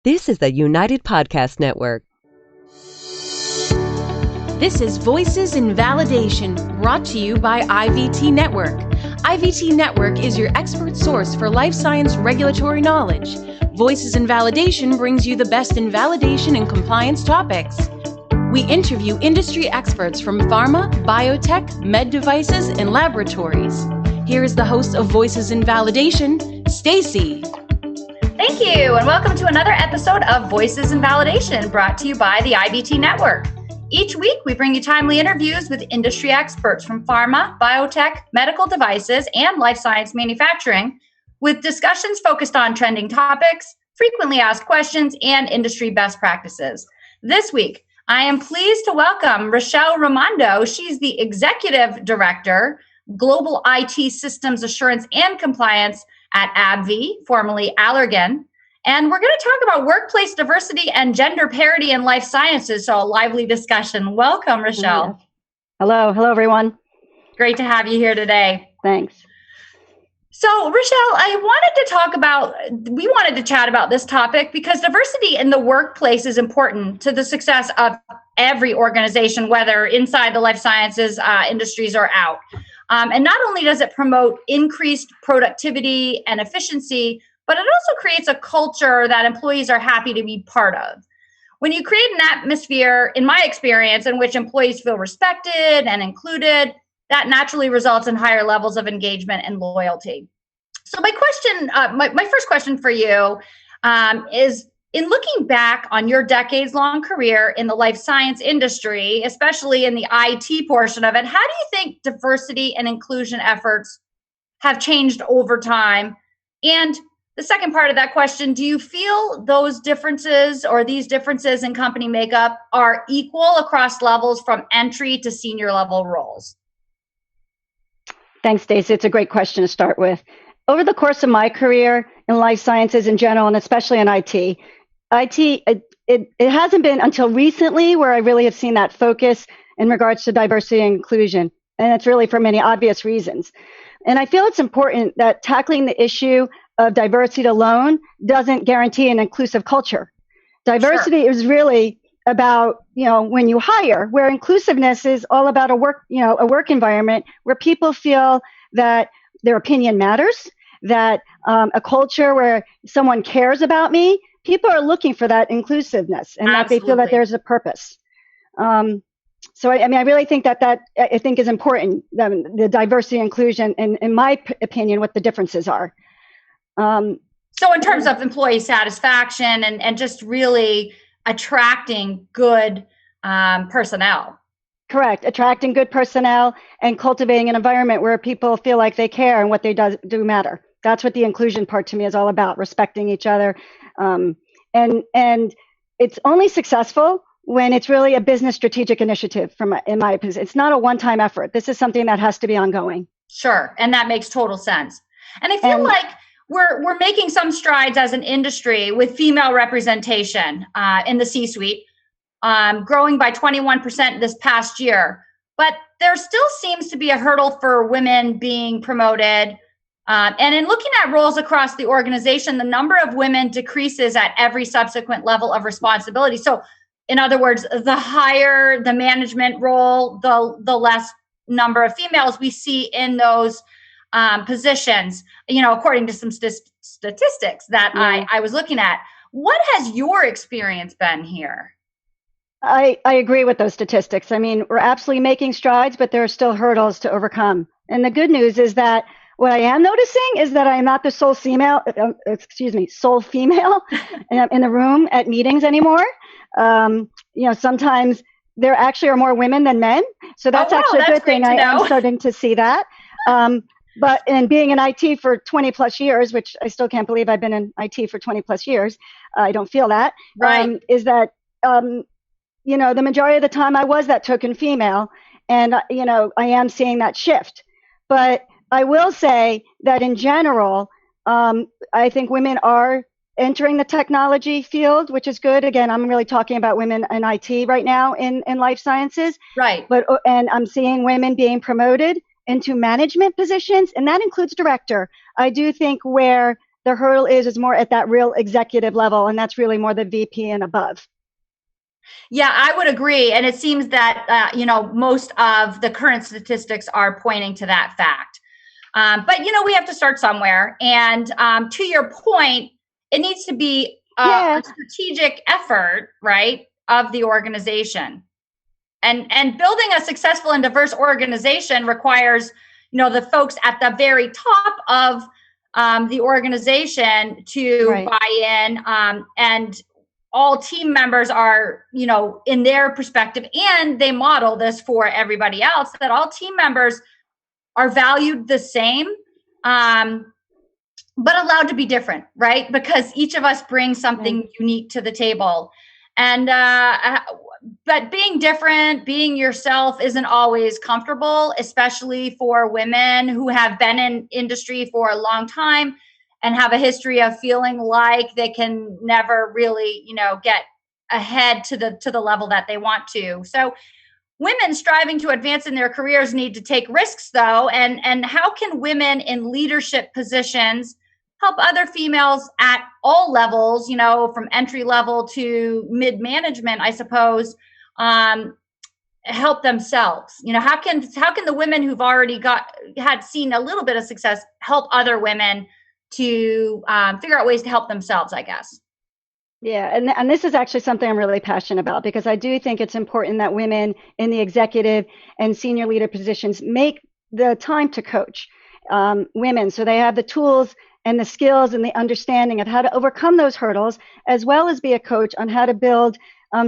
This is the United Podcast Network. This is Voices in Validation, brought to you by IVT Network. IVT Network is your expert source for life science regulatory knowledge. Voices in Validation brings you the best in validation and compliance topics. We interview industry experts from pharma, biotech, med devices, and laboratories. Here is the host of Voices in Validation, Stacey. Thank you, and welcome to another episode of Voices in Validation, brought to you by the IVT Network. Each week, we bring you timely interviews with industry experts from pharma, biotech, medical devices, and life science manufacturing, with discussions focused on trending topics, frequently asked questions, and industry best practices. This week, I am pleased to welcome Raimondo. She's the Executive Director, Global IT Systems Assurance and Compliance at Abbvie, formerly Allergan. And we're going to talk about workplace diversity and gender parity in life sciences, so a lively discussion. Welcome, Raechelle. Hello, everyone. Great to have you here today. Thanks. So, Raechelle, we wanted to chat about this topic because diversity in the workplace is important to the success of every organization, whether inside the life sciences industries or out. And not only does it promote increased productivity and efficiency, but it also creates a culture that employees are happy to be part of. When you create an atmosphere, in my experience, in which employees feel respected and included, that naturally results in higher levels of engagement and loyalty. So my first question for you is, in looking back on your decades-long career in the life science industry, especially in the IT portion of it, how do you think diversity and inclusion efforts have changed over time? And the second part of that question, do you feel those differences or these differences in company makeup are equal across levels from entry to senior level roles? Thanks, Stacey. It's a great question to start with. Over the course of my career in life sciences in general, and especially in IT, it hasn't been until recently where I really have seen that focus in regards to diversity and inclusion. And it's really for many obvious reasons. And I feel it's important that tackling the issue of diversity alone doesn't guarantee an inclusive culture. Diversity is really about, when you hire, where inclusiveness is all about a work environment where people feel that their opinion matters, that a culture where someone cares about me. People are looking for that inclusiveness and that they feel that there's a purpose. So I really think that I think is important, the diversity and inclusion, and in my opinion, what the differences are. So in terms of employee satisfaction and just really attracting good personnel. Correct. Attracting good personnel and cultivating an environment where people feel like they care and what they do matter. That's what the inclusion part to me is all about, respecting each other. And it's only successful when it's really a business strategic initiative in my opinion. It's not a one-time effort. This is something that has to be ongoing. Sure. And that makes total sense. And I feel like we're making some strides as an industry with female representation in the C-suite, growing by 21% this past year. But there still seems to be a hurdle for women being promoted. And in looking at roles across the organization, the number of women decreases at every subsequent level of responsibility. So in other words, the higher the management role, the less number of females we see in those positions, according to some statistics that I was looking at. What has your experience been here? I agree with those statistics. I mean, we're absolutely making strides, but there are still hurdles to overcome. And the good news is that what I am noticing is that I am not the sole female in the room at meetings anymore. Sometimes there actually are more women than men. So that's actually a good thing. I'm starting to see that. But in being in IT for 20 plus years, which I still can't believe I've been in IT for 20 plus years, I don't feel that, is that, the majority of the time I was that token female. And, I am seeing that shift. But I will say that in general, I think women are entering the technology field, which is good. Again, I'm really talking about women in IT right now in life sciences. Right. And I'm seeing women being promoted into management positions, and that includes director. I do think where the hurdle is more at that real executive level, and that's really more the VP and above. Yeah, I would agree. And it seems that, most of the current statistics are pointing to that fact. But, we have to start somewhere. And to your point, it needs to be a strategic effort, right, of the organization. And building a successful and diverse organization requires, the folks at the very top of the organization to buy in, and all team members are, in their perspective, and they model this for everybody else, that all team members are valued the same, but allowed to be different, right? Because each of us brings something unique to the table. And, but being different, being yourself isn't always comfortable, especially for women who have been in industry for a long time and have a history of feeling like they can never really, get ahead to the level that they want to. So women striving to advance in their careers need to take risks, though. And how can women in leadership positions help other females at all levels, from entry level to mid-management, I suppose, help themselves? How can the women who've already had seen a little bit of success help other women to figure out ways to help themselves, I guess? Yeah, and this is actually something I'm really passionate about, because I do think it's important that women in the executive and senior leader positions make the time to coach women, so they have the tools and the skills and the understanding of how to overcome those hurdles, as well as be a coach on how to build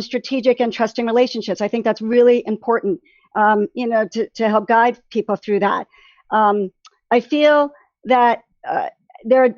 strategic and trusting relationships. I think that's really important, to help guide people through that. I feel that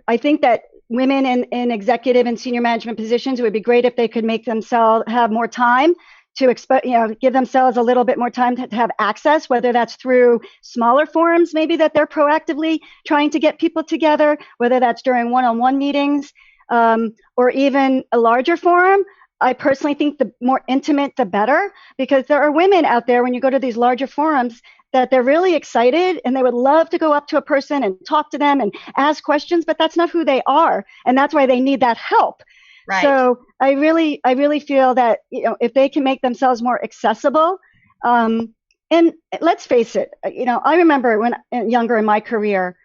I think that women in executive and senior management positions, it would be great if they could make themselves have more time to give themselves a little bit more time to have access, whether that's through smaller forums, maybe that they're proactively trying to get people together, whether that's during one-on-one meetings, or even a larger forum. I personally think the more intimate, the better, because there are women out there, when you go to these larger forums, that they're really excited and they would love to go up to a person and talk to them and ask questions, but that's not who they are. And that's why they need that help. Right. So I really feel that, if they can make themselves more accessible, and let's face it, I remember when younger in my career,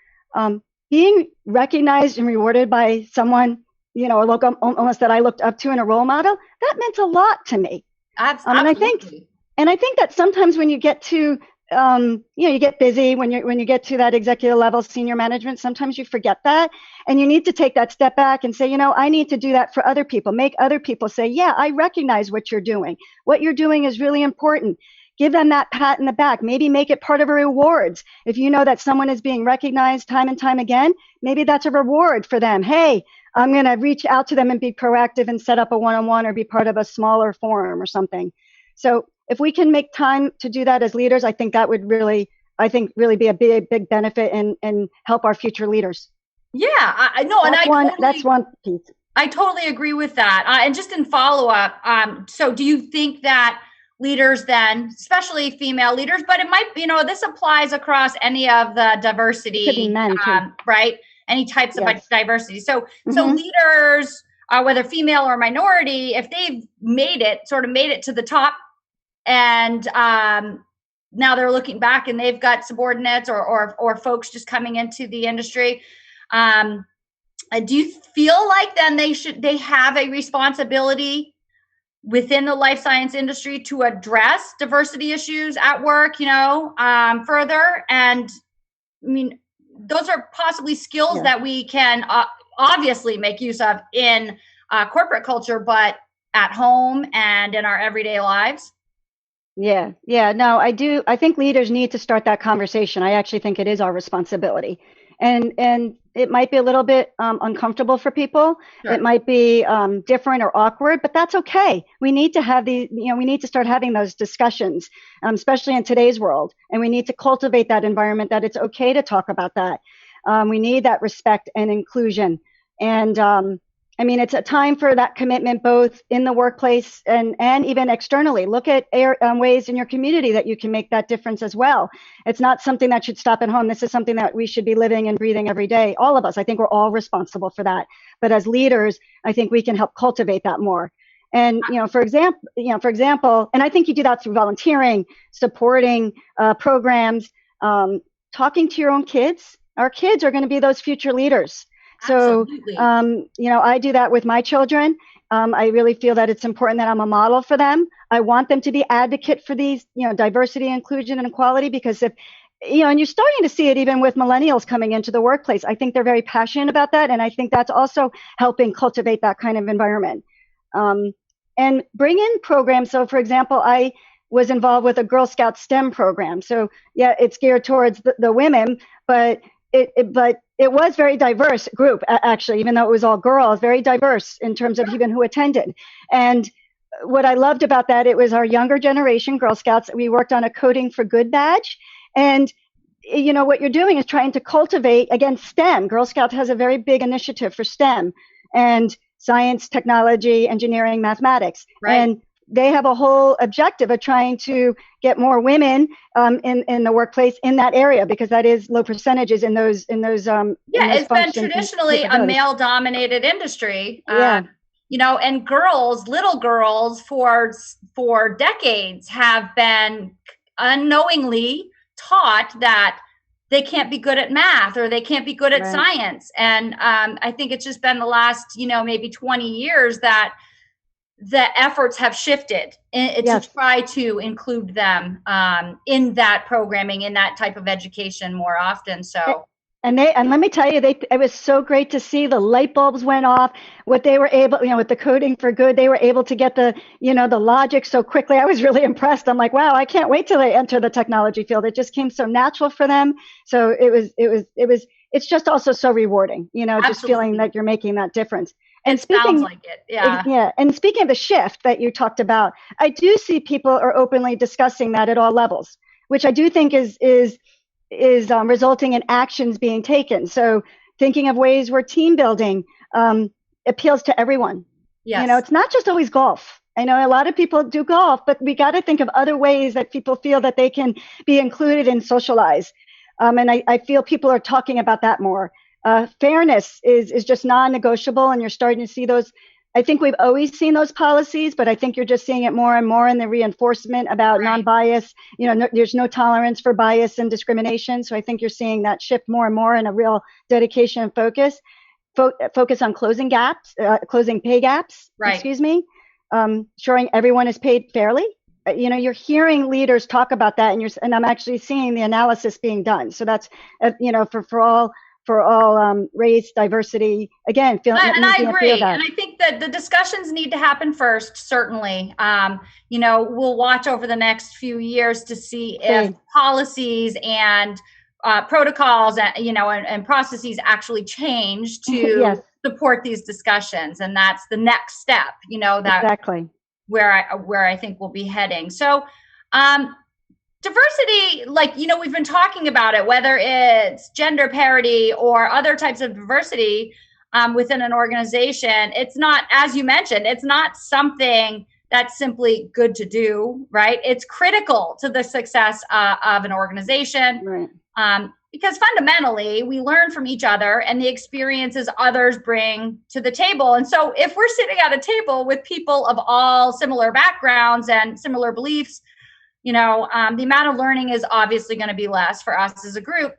being recognized and rewarded by someone, almost that I looked up to, and a role model, that meant a lot to me. Absolutely. And I think that sometimes when you get to you get busy when you get to that executive level, senior management, sometimes you forget that, and you need to take that step back and say, I need to do that for other people. Make other people say, yeah, I recognize what you're doing. What you're doing is really important. Give them that pat in the back. Maybe make it part of a rewards. If you know that someone is being recognized time and time again, maybe that's a reward for them. Hey, I'm going to reach out to them and be proactive and set up a one-on-one or be part of a smaller forum or something. So if we can make time to do that as leaders, I think that would really be a big benefit and help our future leaders. Yeah, I know. That's one piece. I totally agree with that. And just in follow up, so do you think that leaders then, especially female leaders, but it might, this applies across any of the diversity, could be men too. Right? Any types of diversity. So leaders, whether female or minority, if they've made it to the top, and now they're looking back and they've got subordinates or folks just coming into the industry, do you feel like then they have a responsibility within the life science industry to address diversity issues at work, further? And I mean, those are possibly skills that we can obviously make use of in corporate culture, but at home and in our everyday lives. Yeah. No, I do. I think leaders need to start that conversation. I actually think it is our responsibility. And it might be a little bit uncomfortable for people. Sure. It might be different or awkward, but that's okay. We need to have we need to start having those discussions, especially in today's world. And we need to cultivate that environment that it's okay to talk about that. We need that respect and inclusion. And I mean, it's a time for that commitment, both in the workplace and even externally. Look at ways in your community that you can make that difference as well. It's not something that should stop at home. This is something that we should be living and breathing every day. All of us, I think we're all responsible for that. But as leaders, I think we can help cultivate that more. And, for example, and I think you do that through volunteering, supporting programs, talking to your own kids. Our kids are going to be those future leaders. Absolutely. So, I do that with my children. I really feel that it's important that I'm a model for them. I want them to be advocate for these, diversity, inclusion, and equality, because if, and you're starting to see it even with millennials coming into the workplace. I think they're very passionate about that. And I think that's also helping cultivate that kind of environment. And bring in programs. So, for example, I was involved with a Girl Scout STEM program. So, yeah, it's geared towards the women, but it was very diverse group, actually, even though it was all girls, very diverse in terms of even who attended. And what I loved about that, it was our younger generation, Girl Scouts. We worked on a Coding for Good badge. And, what you're doing is trying to cultivate, again, STEM. Girl Scouts has a very big initiative for STEM and science, technology, engineering, mathematics. Right. And they have a whole objective of trying to get more women in the workplace in that area, because that is low percentages in those. It's been traditionally a male-dominated industry. Yeah. And little girls for decades have been unknowingly taught that they can't be good at math or they can't be good at science. And I think it's just been the last, maybe 20 years that the efforts have shifted to try to include them in that programming, in that type of education more often. So. And let me tell you, it was so great to see the light bulbs went off. What they were able, with the Coding for Good, they were able to get the logic so quickly. I was really impressed. I'm like, wow, I can't wait till they enter the technology field. It just came so natural for them. So it's just also so rewarding, Absolutely. Just feeling that you're making that difference. And sounds like it. Yeah. Yeah. And speaking of the shift that you talked about, I do see people are openly discussing that at all levels, which I do think is resulting in actions being taken. So thinking of ways where team building appeals to everyone. Yes. It's not just always golf. I know a lot of people do golf, but we got to think of other ways that people feel that they can be included and socialize. And I feel people are talking about that more. Fairness is just non-negotiable, and you're starting to see those. I think we've always seen those policies, but I think you're just seeing it more and more in the reinforcement about non-bias. There's no tolerance for bias and discrimination. So I think you're seeing that shift more and more in a real dedication and focus on closing pay gaps. Right. Excuse me. Ensuring everyone is paid fairly. You're hearing leaders talk about that, and I'm actually seeing the analysis being done. So that's for all race, diversity, again, and I agree. And I think that the discussions need to happen first, certainly. We'll watch over the next few years to see if policies and protocols, and processes actually change to support these discussions. And that's the next step, exactly where I think we'll be heading. So, diversity, we've been talking about it, whether it's gender parity or other types of diversity within an organization. It's not, as you mentioned, it's not something that's simply good to do, right? It's critical to the success of an organization. Right. Because fundamentally, we learn from each other and the experiences others bring to the table. And so if we're sitting at a table with people of all similar backgrounds and similar beliefs, the amount of learning is obviously going to be less for us as a group.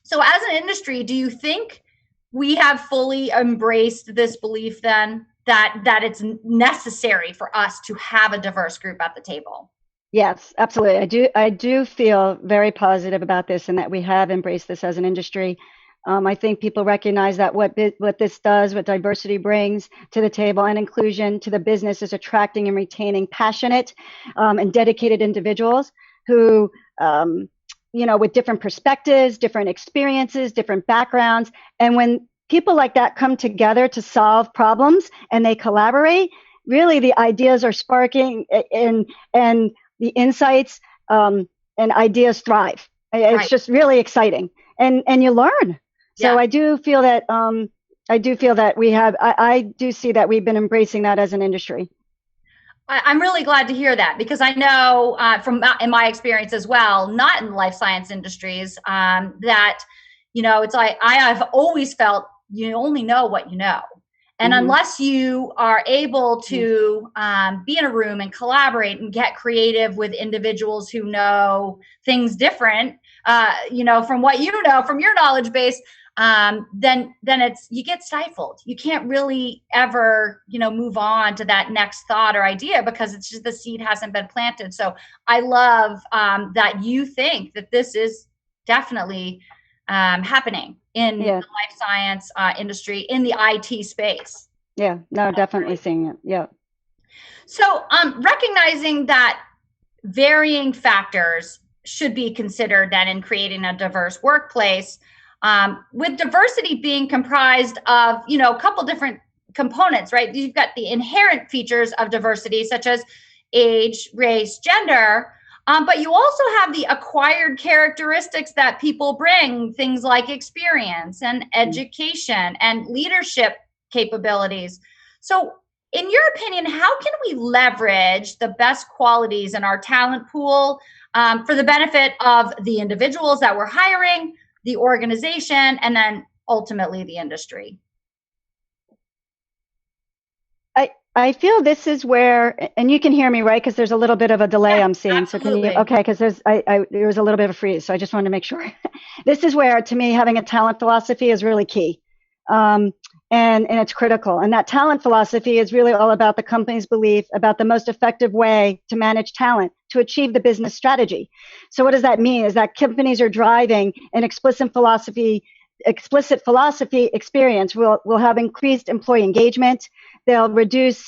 So as an industry, do you think we have fully embraced this belief then that it's necessary for us to have a diverse group at the table? Yes, absolutely. I do feel very positive about this, and that we have embraced this as an industry. I think people recognize that what this does, what diversity brings to the table and inclusion to the business, is attracting and retaining passionate and dedicated individuals who, with different perspectives, different experiences, different backgrounds. And when people like that come together to solve problems and they collaborate, really the ideas are sparking and the insights and ideas thrive. It's just really exciting. And you learn. So I do feel that I do feel that we have, I do see that we've been embracing that as an industry. I'm really glad to hear that, because I know from in my experience as well, not in the life science industries, that, it's like I have always felt you only know what you know. And unless you are able to be in a room and collaborate and get creative with individuals who know things different, from what you know, from your knowledge base, then you get stifled. You can't really ever, move on to that next thought or idea, because it's just the seed hasn't been planted. So I love that you think that this is definitely happening in the life science industry, in the IT space. Yeah, no, definitely seeing it. Yeah. So recognizing that varying factors should be considered then in creating a diverse workplace, with diversity being comprised of, a couple different components, right? You've got the inherent features of diversity, such as age, race, gender, but you also have the acquired characteristics that people bring, things like experience and education and leadership capabilities. So in your opinion, how can we leverage the best qualities in our talent pool for the benefit of the individuals that we're hiring, the organization, and then ultimately the industry? I feel this is where, and you can hear me, right? Because there's a little bit of a delay I'm seeing. Absolutely. So can you, okay, because there was a little bit of a freeze. So I just wanted to make sure. This is where, to me, having a talent philosophy is really key. And it's critical. And that talent philosophy is really all about the company's belief about the most effective way to manage talent to achieve the business strategy. So what does that mean? Is that companies are driving an explicit philosophy experience will have increased employee engagement. They'll reduce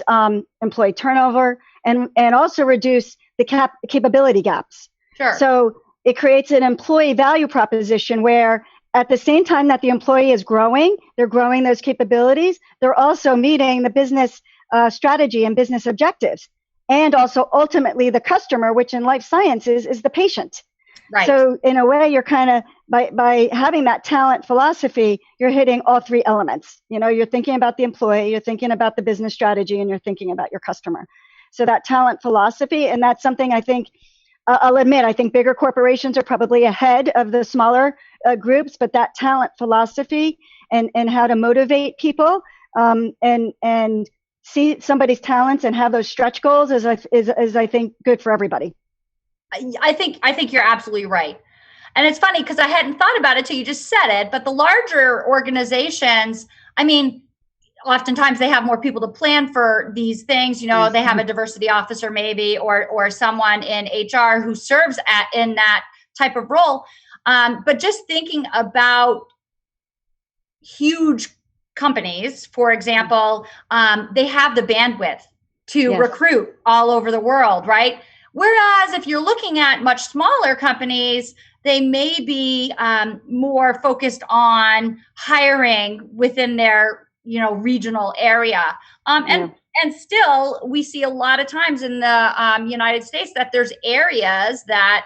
employee turnover and also reduce the capability gaps. Sure. So it creates an employee value proposition where at the same time that the employee is growing, they're growing those capabilities, they're also meeting the business strategy and business objectives. And also ultimately the customer, which in life sciences is the patient. Right. So in a way, you're kind of, by having that talent philosophy, you're hitting all three elements. You're thinking about the employee, you're thinking about the business strategy, and you're thinking about your customer. So that talent philosophy, and that's something I think, I'll admit, I think bigger corporations are probably ahead of the smaller groups, but that talent philosophy and how to motivate people and see somebody's talents and have those stretch goals is I think good for everybody. I think you're absolutely right. And it's funny because I hadn't thought about it till you just said it, but the larger organizations, oftentimes they have more people to plan for these things. They have a diversity officer maybe, or someone in HR who serves in that type of role. But just thinking about huge companies, for example, they have the bandwidth to recruit all over the world, right? Whereas if you're looking at much smaller companies, they may be more focused on hiring within their, regional area. And still, we see a lot of times in the United States that there's areas that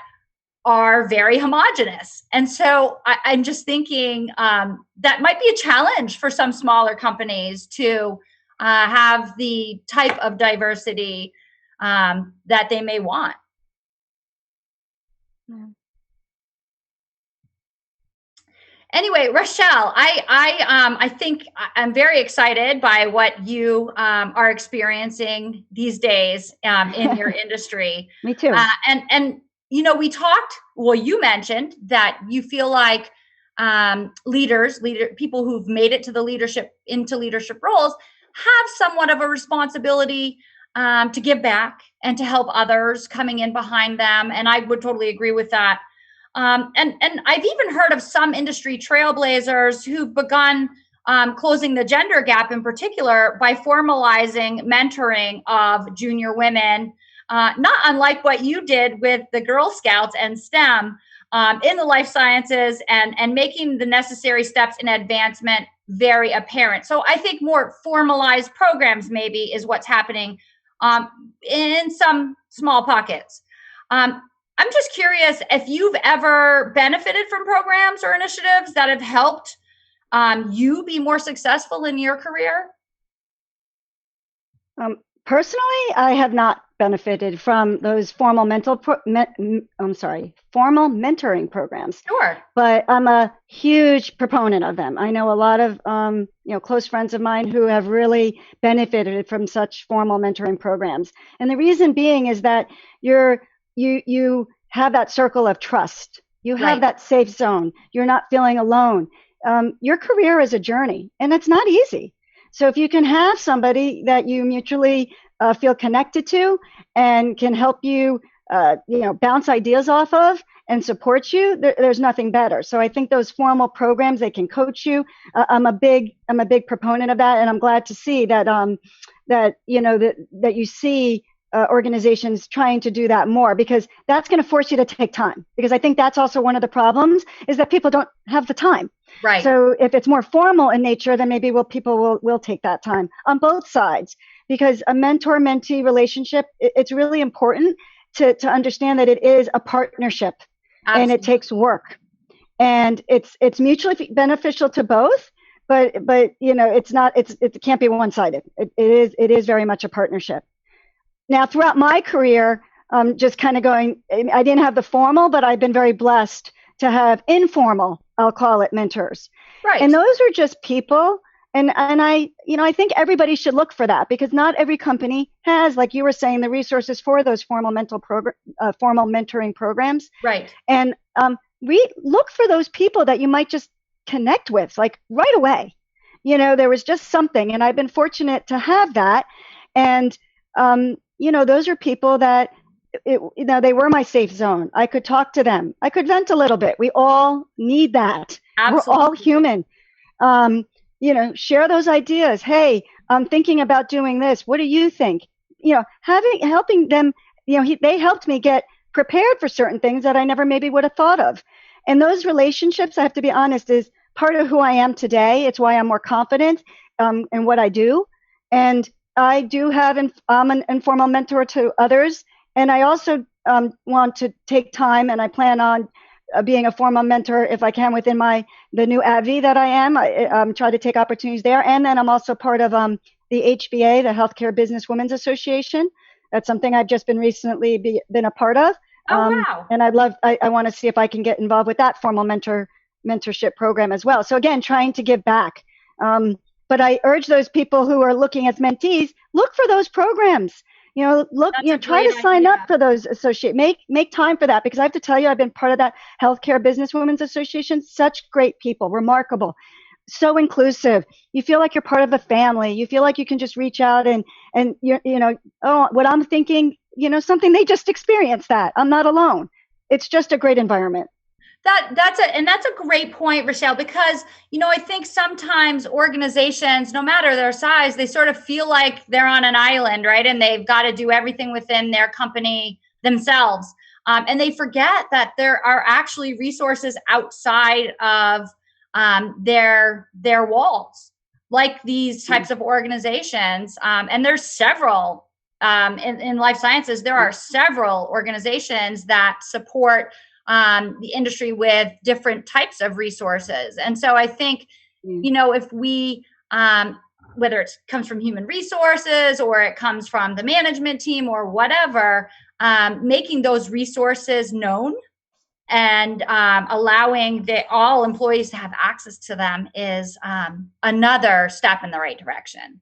are very homogenous. And so I'm just thinking that might be a challenge for some smaller companies to have the type of diversity that they may want. Anyway, Raechelle, I think I'm very excited by what you are experiencing these days in your industry. Me too. And we talked. Well, you mentioned that you feel like people who've made it to leadership roles have somewhat of a responsibility to give back and to help others coming in behind them. And I would totally agree with that. And I've even heard of some industry trailblazers who've begun closing the gender gap in particular by formalizing mentoring of junior women, not unlike what you did with the Girl Scouts and STEM in the life sciences and making the necessary steps in advancement very apparent. So I think more formalized programs maybe is what's happening in some small pockets. I'm just curious if you've ever benefited from programs or initiatives that have helped you be more successful in your career? Personally, I have not benefited from those formal formal mentoring programs. Sure. But I'm a huge proponent of them. I know a lot of close friends of mine who have really benefited from such formal mentoring programs. And the reason being is that you have that circle of trust. You have that safe zone. You're not feeling alone. Your career is a journey, and it's not easy. So if you can have somebody that you mutually feel connected to and can help you, bounce ideas off of and support you, there's nothing better. So I think those formal programs, they can coach you. I'm a big proponent of that, and I'm glad to see that that you see organizations trying to do that more, because that's going to force you to take time. Because I think that's also one of the problems, is that people don't have the time. Right. So if it's more formal in nature, then maybe people will take that time on both sides, because a mentor-mentee relationship, it's really important to understand that it is a partnership. Absolutely. And it takes work, and it's mutually beneficial to both. But it can't be one-sided. It is very much a partnership. Now, throughout my career, just kind of going, I didn't have the formal, but I've been very blessed to have informal, I'll call it, mentors. Right. And those are just people. And I think everybody should look for that, because not every company has, like you were saying, the resources for those formal mentoring programs. Right. And we look for those people that you might just connect with, like right away. There was just something, and I've been fortunate to have that. And those are people that, they were my safe zone. I could talk to them. I could vent a little bit. We all need that. Absolutely. We're all human. Share those ideas. Hey, I'm thinking about doing this. What do you think? Helping them, they helped me get prepared for certain things that I never maybe would have thought of. And those relationships, I have to be honest, is part of who I am today. It's why I'm more confident in what I do. And I do have, I'm an informal mentor to others. And I also want to take time, and I plan on being a formal mentor if I can within the new Abbvie that I am. I try to take opportunities there. And then I'm also part of the HBA, the Healthcare Business Women's Association. That's something I've just been recently been a part of. Wow. And I want to see if I can get involved with that formal mentorship program as well. So again, trying to give back. But I urge those people who are looking as mentees, look for those programs. Try to sign up for those make time for that, because I have to tell you, I've been part of that Healthcare Business Women's Association. Such great people, remarkable, so inclusive. You feel like you're part of a family. You feel like you can just reach out and what I'm thinking, something they just experienced that. I'm not alone. It's just a great environment. That's a great point, Raechelle, because, I think sometimes organizations, no matter their size, they sort of feel like they're on an island, right? And they've got to do everything within their company themselves. And they forget that there are actually resources outside of their walls, like these types of organizations. And there's several in life sciences. There are several organizations that support the industry with different types of resources. And so I think, if we, whether it comes from human resources or it comes from the management team or whatever, making those resources known and allowing all employees to have access to them is another step in the right direction.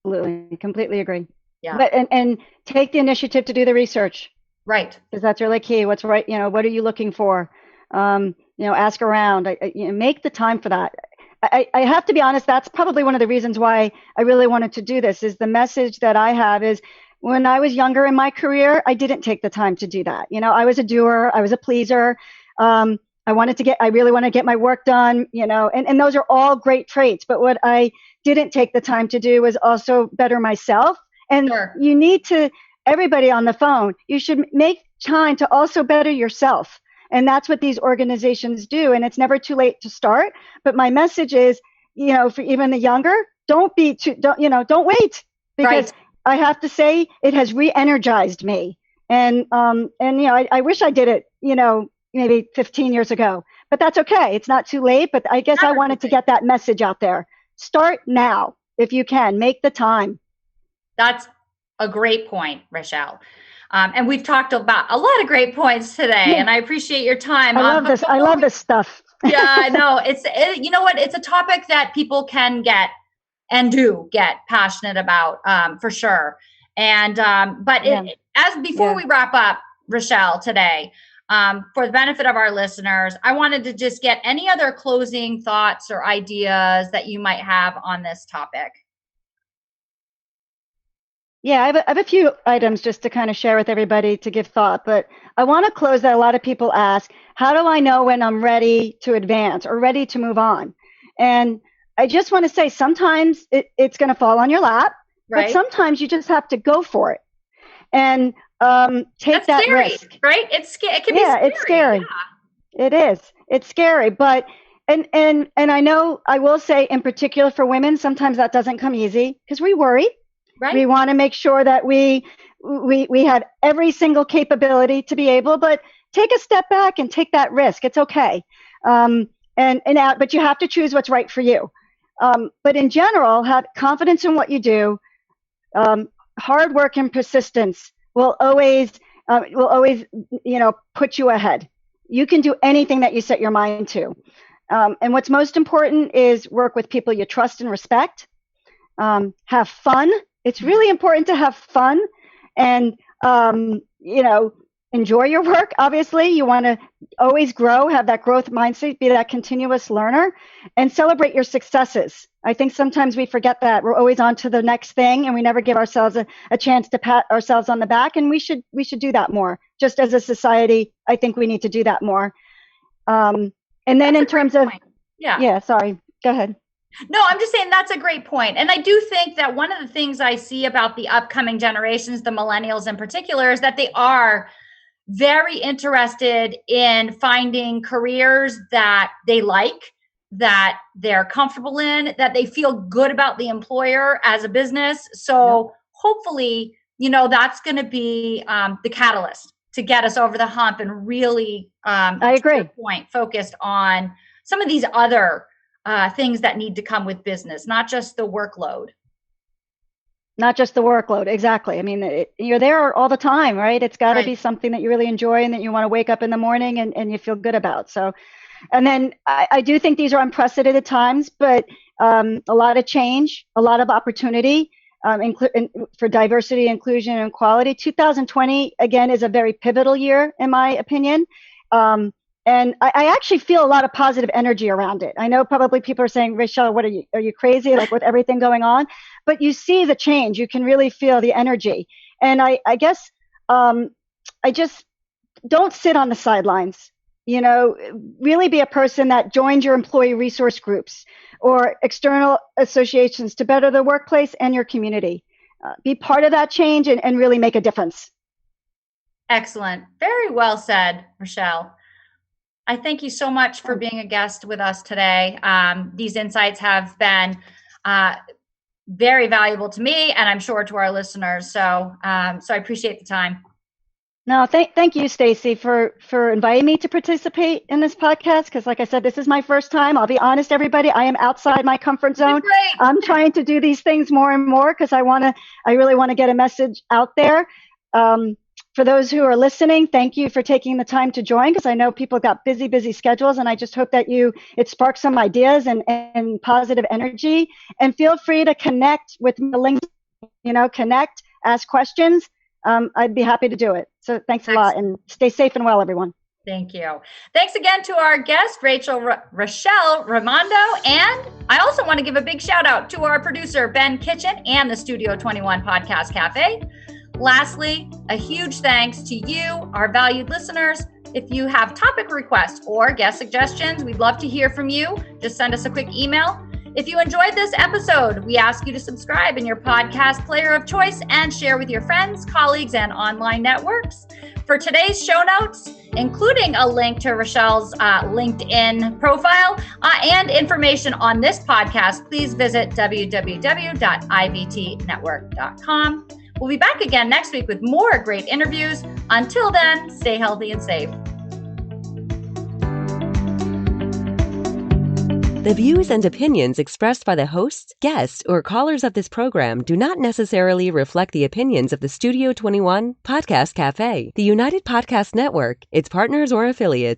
Absolutely. Completely agree. Yeah. But, and take the initiative to do the research. Right. Because that's really key. What's right? What are you looking for? Ask around. Make the time for that. I have to be honest. That's probably one of the reasons why I really wanted to do this. Is the message that I have is, when I was younger in my career, I didn't take the time to do that. I was a doer. I was a pleaser. I really want to get my work done. And those are all great traits. But what I didn't take the time to do was also better myself. And Sure. You need to. Everybody on the phone, you should make time to also better yourself. And that's what these organizations do. And it's never too late to start. But my message is, for even the younger, don't wait. Because I have to say, it has re-energized me. And I wish I did it, maybe 15 years ago. but that's okay. It's not too late, but I guess I wanted to get that message out there. Start now if you can. Make the time. That's a great point, Raechelle. And we've talked about a lot of great points today, and I appreciate your time. I love this. I love this stuff. Yeah, I know. You know what? It's a topic that people can get and do get passionate about, for sure. And, before we wrap up, Raechelle, today, for the benefit of our listeners, I wanted to just get any other closing thoughts or ideas that you might have on this topic. Yeah, I have a few items just to kind of share with everybody to give thought, but I want to close that a lot of people ask, how do I know when I'm ready to advance or ready to move on? And I just want to say sometimes it's going to fall on your lap, right? But sometimes you just have to go for it and take that risk. Right? It can be scary. It's scary. Yeah. It is. It's scary, but and I know I will say in particular for women, sometimes that doesn't come easy because we worry. Right. We want to make sure that we have every single capability to be able, but take a step back and take that risk. It's okay. But you have to choose what's right for you. But in general, have confidence in what you do. Hard work and persistence will always, put you ahead. You can do anything that you set your mind to. And what's most important is work with people you trust and respect. Have fun. It's really important to have fun and, enjoy your work. Obviously, you want to always grow, have that growth mindset, be that continuous learner, and celebrate your successes. I think sometimes we forget that. We're always on to the next thing, and we never give ourselves a chance to pat ourselves on the back, and we should do that more. Just as a society, I think we need to do that more. And then in terms of... Yeah, sorry. Go ahead. No, I'm just saying that's a great point. And I do think that one of the things I see about the upcoming generations, the millennials in particular, is that they are very interested in finding careers that they like, that they're comfortable in, that they feel good about the employer as a business. So hopefully, that's going to be the catalyst to get us over the hump and really, I agree. To your point, focused on some of these other things that need to come with business, not just the workload. Not just the workload. Exactly. I mean, you're there all the time, right? It's got to be something that you really enjoy and that you want to wake up in the morning and you feel good about. So, and then I do think these are unprecedented times, but a lot of change, a lot of opportunity for diversity, inclusion, and equality. 2020, again, is a very pivotal year, in my opinion. And I actually feel a lot of positive energy around it. I know probably people are saying, Raechelle, what are you crazy? Like with everything going on? But you see the change. You can really feel the energy. And I guess I just don't sit on the sidelines. Really be a person that joins your employee resource groups or external associations to better the workplace and your community. Be part of that change and really make a difference. Excellent. Very well said, Raechelle. I thank you so much for being a guest with us today. These insights have been very valuable to me, and I'm sure to our listeners. So I appreciate the time. No, thank you, Stacey, for inviting me to participate in this podcast. Because, like I said, this is my first time. I'll be honest, everybody. I am outside my comfort zone. I'm trying to do these things more and more because I really want to get a message out there. For those who are listening, thank you for taking the time to join, because I know people got busy schedules, and I just hope that it sparks some ideas and positive energy. And feel free to connect with the links, connect, ask questions. I'd be happy to do it. So thanks a lot, and stay safe and well, everyone. Thank you. Thanks again to our guest, Raechelle Raimondo. And I also want to give a big shout out to our producer, Ben Kitchen, and the Studio 21 Podcast Cafe. Lastly, a huge thanks to you, our valued listeners. If you have topic requests or guest suggestions, we'd love to hear from you. Just send us a quick email. If you enjoyed this episode, we ask you to subscribe in your podcast player of choice and share with your friends, colleagues, and online networks. For today's show notes, including a link to Raechelle's LinkedIn profile and information on this podcast, please visit www.ivtnetwork.com. We'll be back again next week with more great interviews. Until then, stay healthy and safe. The views and opinions expressed by the hosts, guests, or callers of this program do not necessarily reflect the opinions of the Studio 21 Podcast Cafe, the United Podcast Network, its partners, or affiliates.